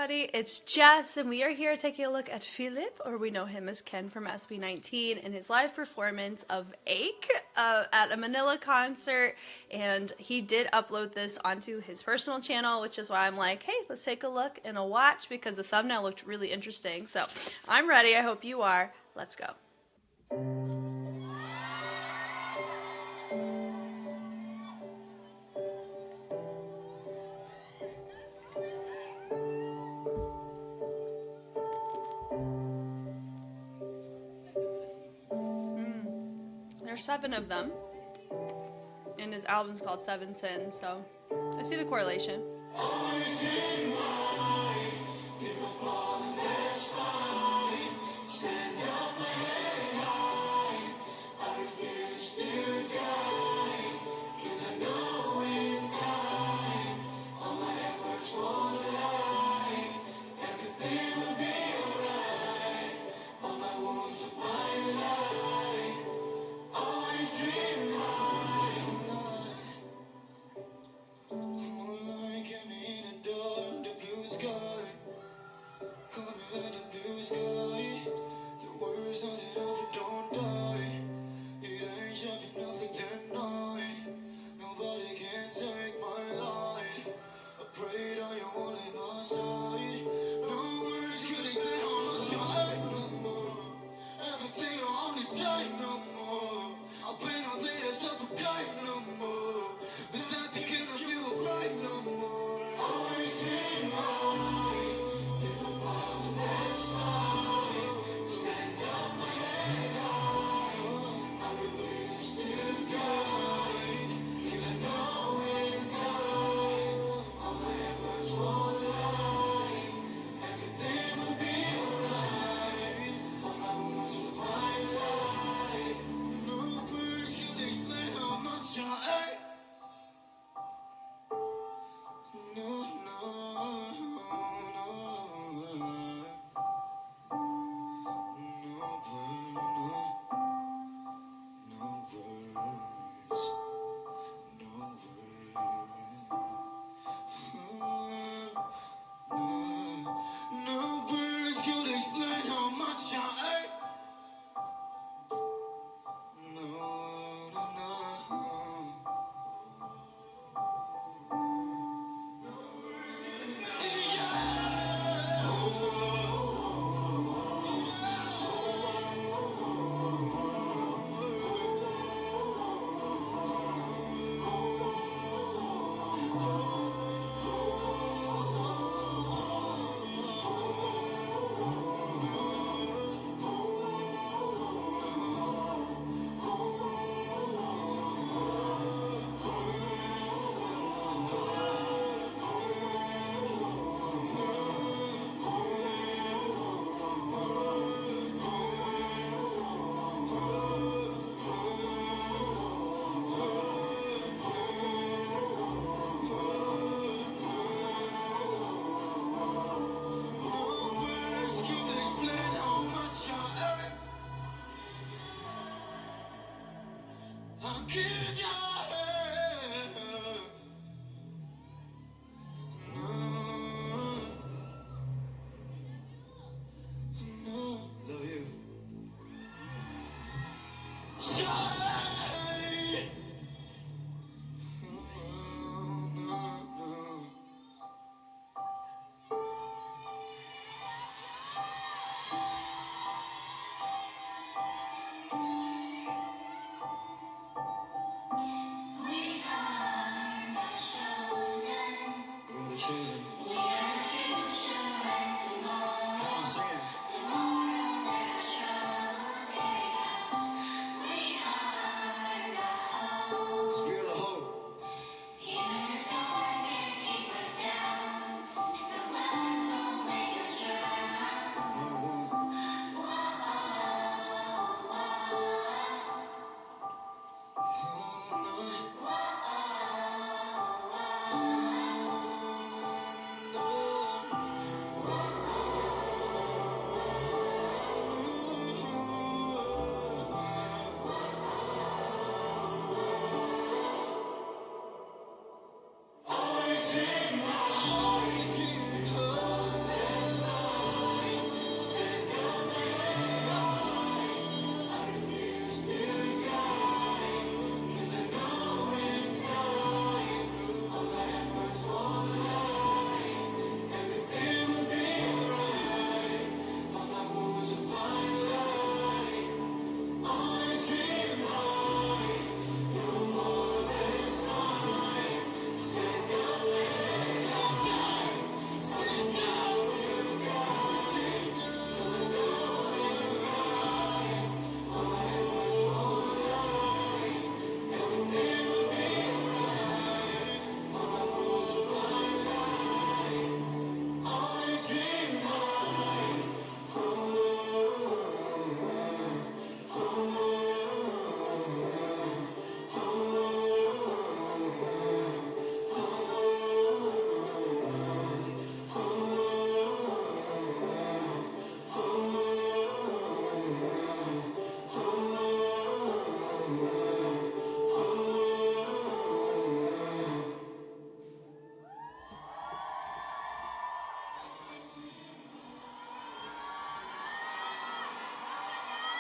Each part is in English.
everybody, it's Jess, and we are here taking a look at FELIP, or we know him as Ken from SB19, and his live performance of Ache at a Manila concert. And he did upload this onto his personal channel, which is why I'm like, hey, let's take a look and a watch, because the thumbnail looked really interesting. So I'm ready. I hope you are. Let's go. There's 7 of them, and his album's called 7 Sins, so I see the correlation.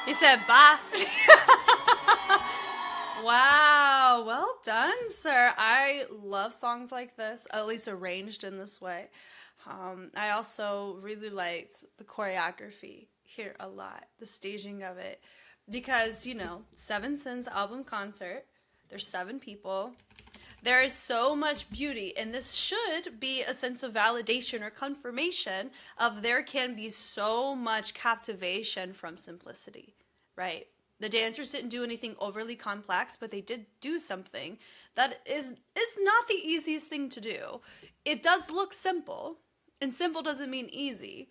He said, bye. Wow, well done, sir. I love songs like this, at least arranged in this way. I also really liked the choreography here a lot, the staging of it, because, you know, Seven Sins album concert, there's 7 people. There is so much beauty, and this should be a sense of validation or confirmation of there can be so much captivation from simplicity, right? The dancers didn't do anything overly complex, but they did do something that is not the easiest thing to do. It does look simple, and simple doesn't mean easy.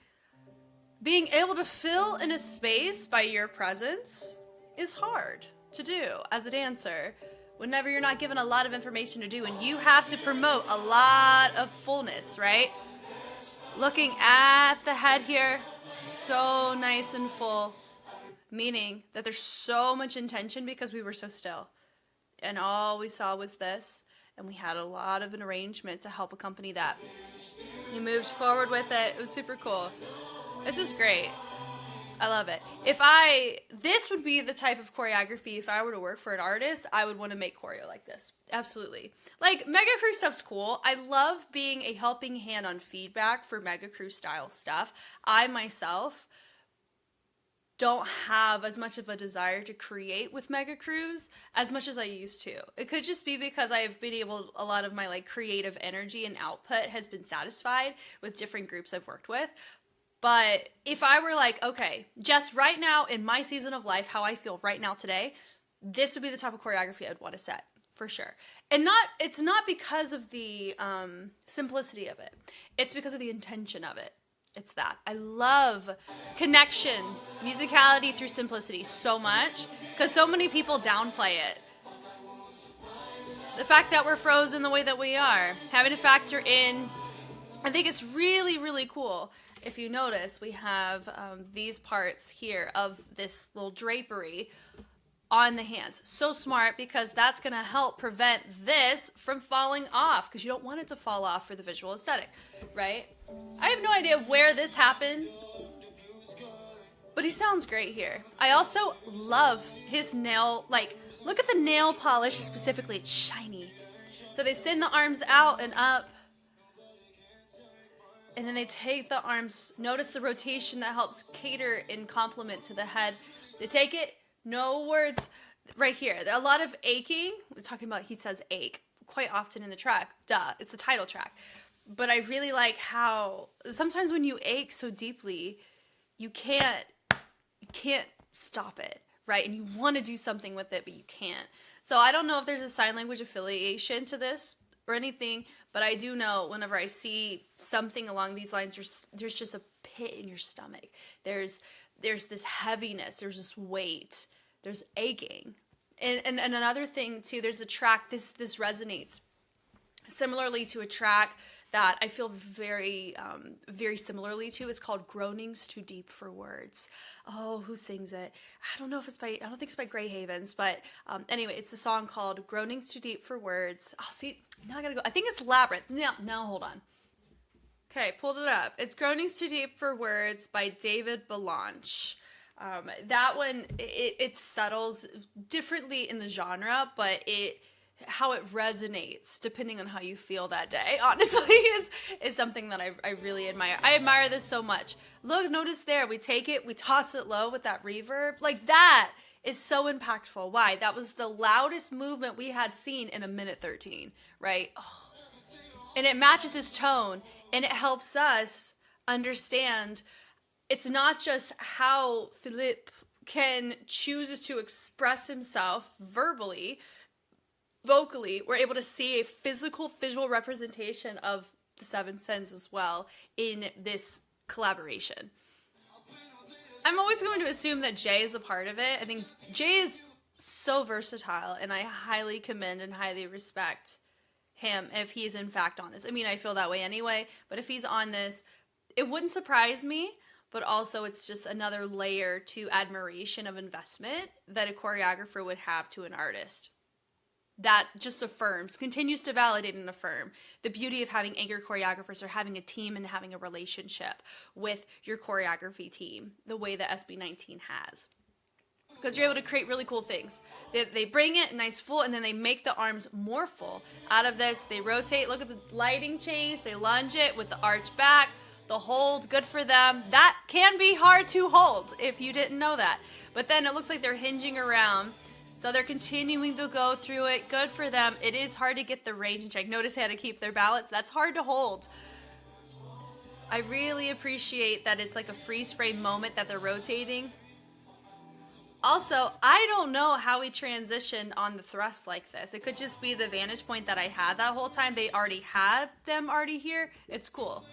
Being able to fill in a space by your presence is hard to do as a dancer whenever you're not given a lot of information to do, and you have to promote a lot of fullness, right? Looking at the head here, so nice and full. Meaning that there's so much intention because we were so still. And all we saw was this. And we had a lot of an arrangement to help accompany that. He moved forward with it. It was super cool. This is great. I love it. This would be the type of choreography, if I were to work for an artist, I would want to make choreo like this. Absolutely. Like, Mega Crew stuff's cool. I love being a helping hand on feedback for Mega Crew style stuff. I myself don't have as much of a desire to create with Mega Crews as much as I used to. It could just be because I've been able, a lot of my like creative energy and output has been satisfied with different groups I've worked with. But if I were like, okay, just right now in my season of life, how I feel right now today, this would be the type of choreography I'd want to set for sure. And it's not because of the simplicity of it. It's because of the intention of it. It's that. I love connection, musicality through simplicity so much because so many people downplay it. The fact that we're frozen the way that we are, having to factor in, I think it's really, really cool. If you notice, we have these parts here of this little drapery on the hands. So smart because that's going to help prevent this from falling off because you don't want it to fall off for the visual aesthetic, right? I have no idea where this happened, but he sounds great here. I also love his nail, like, look at the nail polish specifically. It's shiny. So they send the arms out and up, and then they take the arms. Notice the rotation that helps cater in complement to the head. They take it, no words right here. There are a lot of aching. We're talking about, he says ache quite often in the track. Duh, it's the title track. But I really like how sometimes when you ache so deeply, you can't stop it, right? And you want to do something with it, but you can't. So I don't know if there's a sign language affiliation to this or anything, but I do know whenever I see something along these lines, there's just a pit in your stomach. There's this heaviness. There's this weight. There's aching. And another thing too, there's a track, this resonates similarly to a track that I feel very, very similarly to. It's called Groanings Too Deep for Words. Oh, who sings it? I don't think it's by Grey Havens, but anyway, it's a song called Groanings Too Deep for Words. Oh, see, now I gotta go. I think it's Labyrinth. Now hold on. Okay, pulled it up. It's Groanings Too Deep for Words by David Belanche. That one, it settles differently in the genre, but how it resonates depending on how you feel that day, honestly, is something that I really admire. I admire this so much. Look, notice there, we take it, we toss it low with that reverb. Like, that is so impactful. Why? That was the loudest movement we had seen in 1:13, right? Oh. And it matches his tone, and it helps us understand it's not just how FELIP can choose to express himself vocally, we're able to see a visual representation of the 7 Sins as well in this collaboration. I'm always going to assume that Jay is a part of it. I think Jay is so versatile, and I highly commend and highly respect him if he's in fact on this. I mean, I feel that way anyway, but if he's on this, it wouldn't surprise me, but also it's just another layer to admiration of investment that a choreographer would have to an artist. That just continues to validate and affirm the beauty of having anchor choreographers or having a team and having a relationship with your choreography team, the way that SB19 has. because you're able to create really cool things. They bring it nice full, and then they make the arms more full. Out of this, they rotate. Look at the lighting change. They lunge it with the arch back, the hold, good for them. That can be hard to hold if you didn't know that. But then it looks like they're hinging around. So they're continuing to go through it. Good for them. It is hard to get the range in check. Notice they had to keep their balance. That's hard to hold. I really appreciate that it's like a freeze frame moment that they're rotating. Also, I don't know how we transitioned on the thrust like this. It could just be the vantage point that I had that whole time. They already had them already here. It's cool.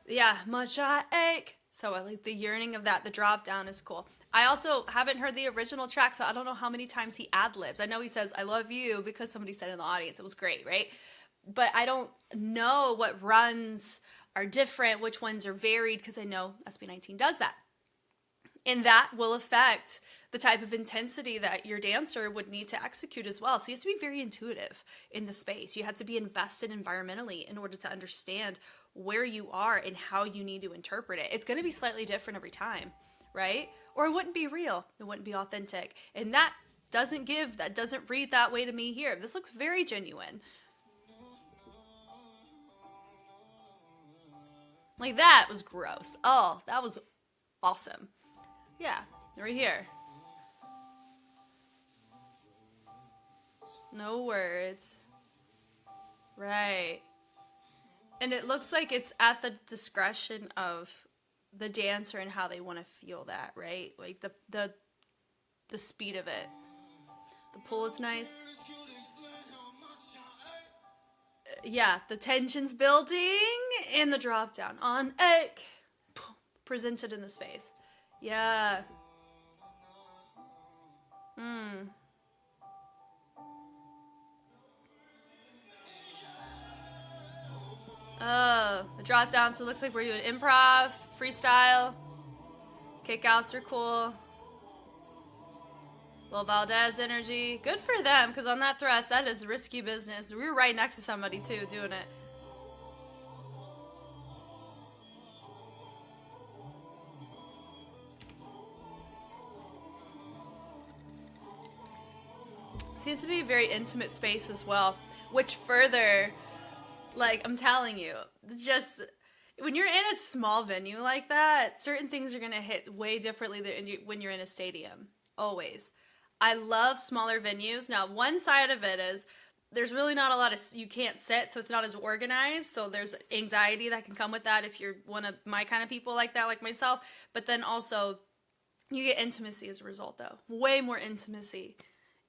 Yeah, much I ache. So I like the yearning of that. The drop down is cool. I also haven't heard the original track, so I don't know how many times he ad-libs. I know he says, I love you, because somebody said in the audience. It was great, right? But I don't know what runs are different, which ones are varied, because I know SB19 does that. And that will affect the type of intensity that your dancer would need to execute as well. So you have to be very intuitive in the space. You have to be invested environmentally in order to understand where you are and how you need to interpret it. It's going to be slightly different every time, right? Or it wouldn't be real. It wouldn't be authentic. And that doesn't read that way to me here. This looks very genuine. Like, that was gross. Oh, that was awesome. Yeah, right here. No words. Right. And it looks like it's at the discretion of the dancer and how they want to feel that, right? Like the speed of it. The pull is nice. Yeah, the tension's building and the drop down on egg presented in the space. Yeah. Oh, the drop down. So it looks like we're doing improv, freestyle. Kickouts are cool. Little Valdez energy. Good for them, because on that thrust, that is risky business. We were right next to somebody, too, doing it. Seems to be a very intimate space as well, which further, like, I'm telling you, just when you're in a small venue like that, certain things are going to hit way differently than when you're in a stadium. Always. I love smaller venues. Now, one side of it is there's really not a lot of, you can't sit, so it's not as organized. So there's anxiety that can come with that if you're one of my kind of people like that, like myself. But then also, you get intimacy as a result, though. Way more intimacy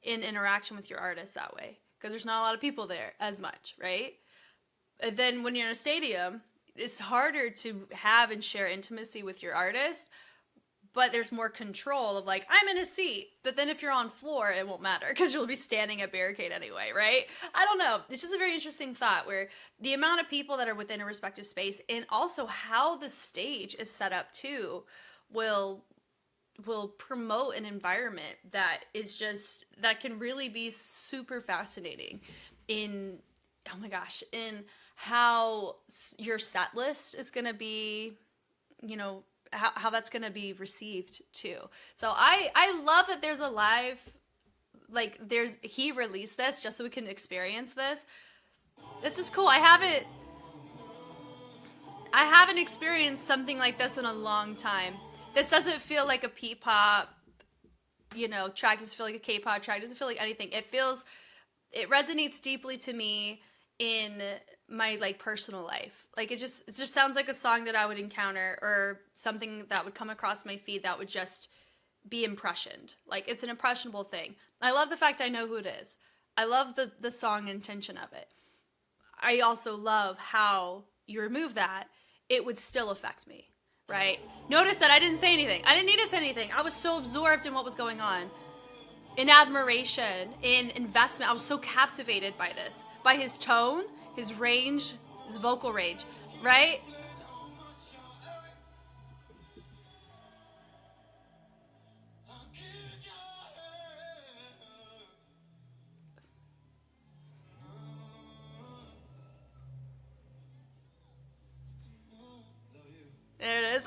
in interaction with your artist that way, because there's not a lot of people there as much, right? And then when you're in a stadium, it's harder to have and share intimacy with your artist, but there's more control of, like, I'm in a seat. But then if you're on floor, it won't matter because you'll be standing at barricade anyway, right? I don't know. It's just a very interesting thought where the amount of people that are within a respective space and also how the stage is set up too will promote an environment that is just, that can really be super fascinating in, oh my gosh, in how your set list is going to be, you know, how that's going to be received too. So I love that there's a live, like he released this just so we can experience this. This is cool. I haven't experienced something like this in a long time. This doesn't feel like a P-pop, you know, track. Doesn't feel like a K-pop track. Doesn't feel like anything. It resonates deeply to me in my, like, personal life. Like, it just sounds like a song that I would encounter or something that would come across my feed that would just be impressioned. Like, it's an impressionable thing. I love the fact I know who it is. I love the song intention of it. I also love how you remove that, it would still affect me. Right? Notice that I didn't say anything. I didn't need to say anything. I was so absorbed in what was going on. In admiration, in investment. I was so captivated by this. By his tone, his range, his vocal range. Right? There it is.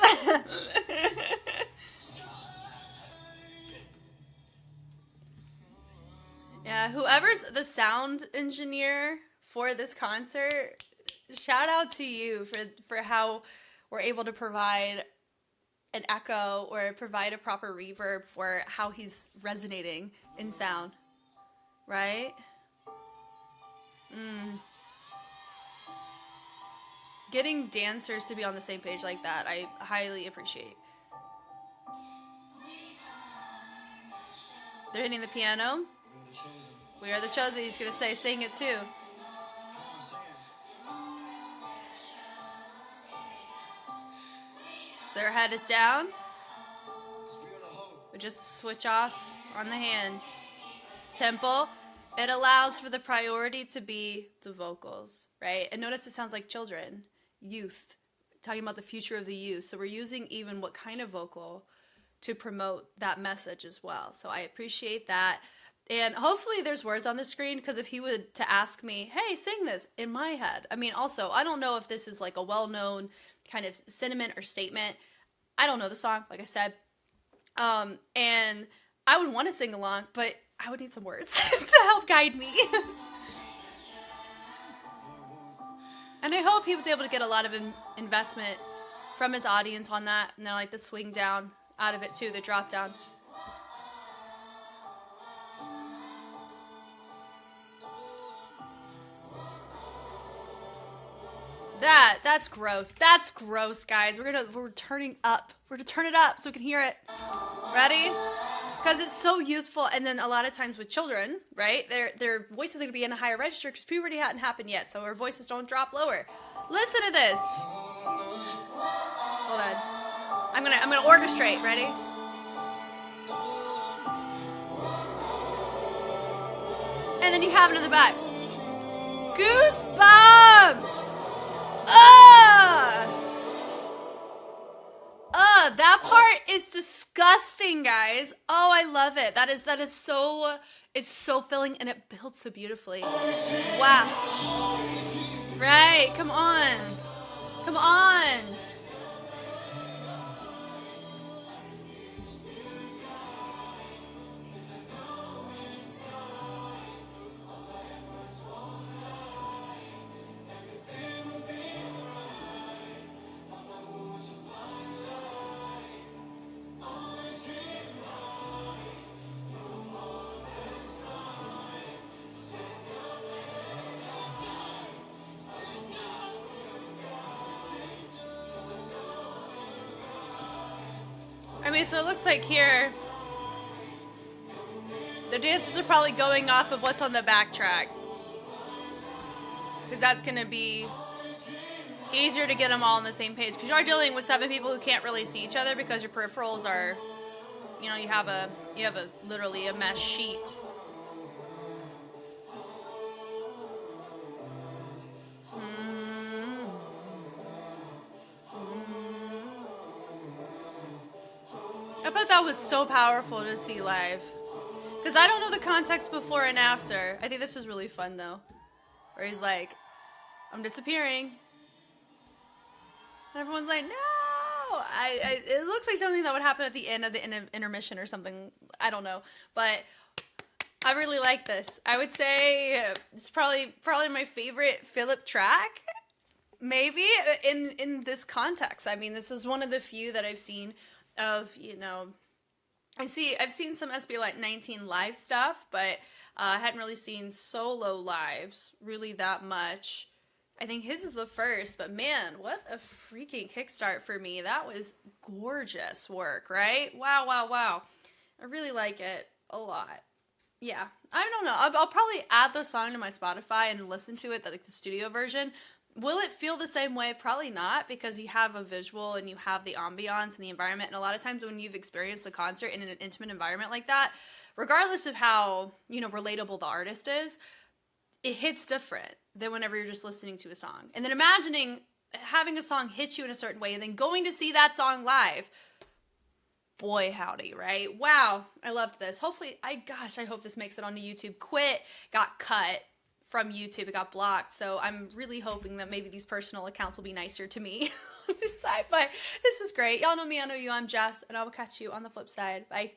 the sound engineer for this concert, shout out to you for how we're able to provide an echo or provide a proper reverb for how he's resonating in sound, right? Getting dancers to be on the same page like that, I highly appreciate. They're hitting the piano. We are the chosen. He's gonna say, sing it too. Their head is down. We just switch off on the hand. Simple. It allows for the priority to be the vocals, right? And notice it sounds like children, youth, talking about the future of the youth. So we're using even what kind of vocal to promote that message as well. So I appreciate that. And hopefully there's words on the screen, because if he would to ask me, hey, sing this, in my head. I mean, also, I don't know if this is like a well-known kind of sentiment or statement. I don't know the song, like I said. And I would want to sing along, but I would need some words to help guide me. And I hope he was able to get a lot of investment from his audience on that. And then like the swing down out of it too, the drop down. That's gross. That's gross, guys. We're turning up. We're gonna turn it up so we can hear it. Ready? Because it's so youthful, and then a lot of times with children, right? Their voices are gonna be in a higher register because puberty hadn't happened yet, so our voices don't drop lower. Listen to this. Hold on. I'm gonna orchestrate. Ready? And then you have it in the back. Goosebumps. That part is disgusting, guys. Oh, I love it. That is so, it's so filling, and it builds so beautifully. Wow. Right, come on. Come on. I mean, so it looks like here, the dancers are probably going off of what's on the backtrack, because that's going to be easier to get them all on the same page, because you are dealing with 7 people who can't really see each other because your peripherals are, you know, you have literally a mesh sheet. I bet that was so powerful to see live. Because I don't know the context before and after. I think this is really fun, though. Where he's like, I'm disappearing. And everyone's like, no! It looks like something that would happen at the end of the intermission or something. I don't know. But I really like this. I would say it's probably my favorite FELIP track. Maybe in this context. I mean, this is one of the few that I've seen of, you know, I've seen some SB19 live stuff, but I hadn't really seen solo lives really that much. I think his is the first, but man, what a freaking kickstart for me. That was gorgeous work, right? Wow, wow, wow. I really like it a lot. Yeah, I don't know. I'll probably add the song to my Spotify and listen to it, like the studio version. Will it feel the same way? Probably not, because you have a visual and you have the ambiance and the environment. And a lot of times when you've experienced a concert in an intimate environment like that, regardless of how, you know, relatable the artist is, it hits different than whenever you're just listening to a song. And then imagining having a song hit you in a certain way and then going to see that song live. Boy, howdy, right? Wow, I loved this. Hopefully, I hope this makes it onto YouTube. Quit got cut from YouTube. It got blocked. So I'm really hoping that maybe these personal accounts will be nicer to me on this side. But this was great. Y'all know me. I know you. I'm Jess. And I will catch you on the flip side. Bye.